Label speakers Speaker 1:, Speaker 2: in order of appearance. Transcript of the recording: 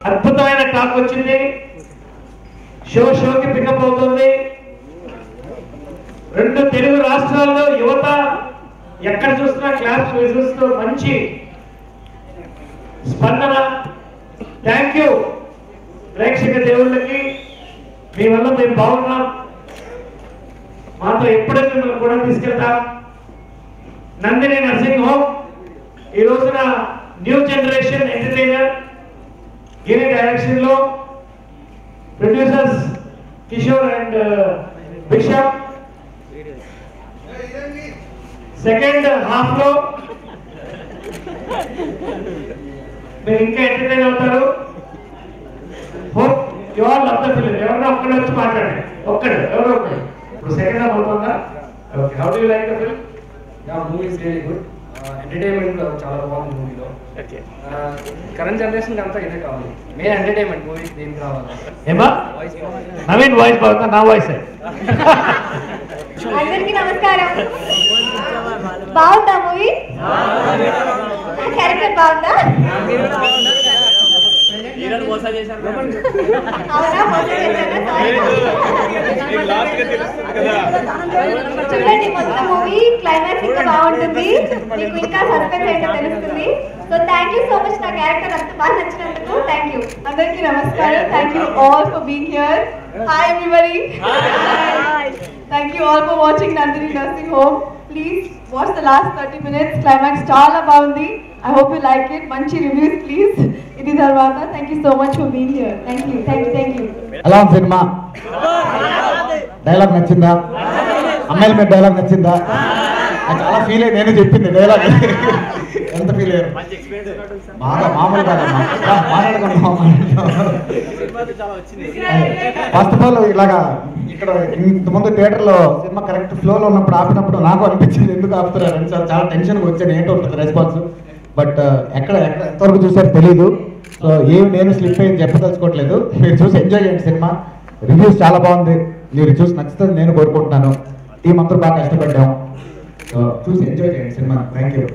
Speaker 1: అద్భుతమైన టాక్ వచ్చింది. షోకి పికప్ అవుతుంది. 2 తెలుగు రాష్ట్రాల్లో యువత ఎక్కడ చూసినా క్లాప్స్ విజిల్స్ తో మంచి స్పందన. థ్యాంక్ యూ ప్రేక్షక దేవుళ్ళకి, మీ వల్ల మేము బాగున్నాం. మాతో ఎప్పుడైనా మిమ్మల్ని కూడా తీసుకెళ్తాం. నందిని నర్సింగ్ హోమ్ ఈ రోజున న్యూ జనరేషన్ ఎంటర్టైనర్ గిరి డైరెక్షన్ లో producers Kishore and bishop, second half లో మీరు ఇంకా ఎంటర్టైన్ అవుతారు. Hope you all love the film. ఎవరో ఒక్కడు వచ్చి మాట్లాడండి. ఎవరో ఒక్కడు. ఇప్పుడు సెకండ్ హాఫ్ అవుతుందా? Okay, how do you like the film?
Speaker 2: Yeah, movie is really good. Entertainment చాలా బాగుంది మూవీలో. కరెంట్ జనరేషన్ అంతా ఇదే కావాలి, మెయిన్ ఎంటర్టైన్మెంట్. మూవీ ఏం కావాలి?
Speaker 1: ఏమా నవీన్ వాయిస్ బాగుందా? నా వాయిస్
Speaker 3: అందరికీ నమస్కారం. బాగుందా మూవీ? క్యారెక్టర్ బాగుందా? అవునా, మోసం చేశానా? చూడండి మొత్తం మూవీ, క్లైమాక్స్ ఇంకా బాగుంటుంది. మీకు ఇంకా సస్పెన్స్ ఏంటో తెలుస్తుంది. So thank you so much, నా క్యారెక్టర్ అంత బాగా నచ్చినందుకు థ్యాంక్ యూ. అందరికీ నమస్కారం. Thank you all for being here. Hi everybody. Thank you all for watching Nandini Nursing Home. Please watch the last 30 minutes. Climax చాలా బాగుంది. I hope you like it. మంచి reviews please. ఇది తర్వాత thank you so much for being here. Thank you.
Speaker 4: ఎలా ఉంది cinema? Dialogue నచ్చిందా? అమ్మాయిల మీద డైలాగ్ నచ్చిందా? చాలా ఫీల్ అయ్యి నేను చెప్పింది డైలాగ్. ఎంత ఫీల్ అయ్యారు? బాగా మామూలు కాదమ్మా, ఫస్ట్ ఆఫ్ ఆల్ ఇలాగా ఇక్కడ ఇంతకుముందు థియేటర్లో సినిమా కరెక్ట్ ఫ్లోలో ఉన్నప్పుడు ఆపినప్పుడు నాకు అనిపించింది ఎందుకు ఆపుతున్నారని. సార్ చాలా టెన్షన్గా వచ్చాను, ఏంటో ఉంటుంది రెస్పాన్స్. బట్ ఎక్కడ ఎంతవరకు చూసారో తెలీదు. సో ఏమి నేను స్లిప్ అయ్యి చెప్పదలుచుకోవట్లేదు. మీరు చూసి ఎంజాయ్ చేయండి సినిమా. రివ్యూస్ చాలా బాగుంది, మీరు చూసి నచ్చుతుంది నేను కోరుకుంటున్నాను. టీం అందరూ బాగా కష్టపడ్డాం. సో చూసి ఎంజాయ్ చేయండి సినిమా. Thank you.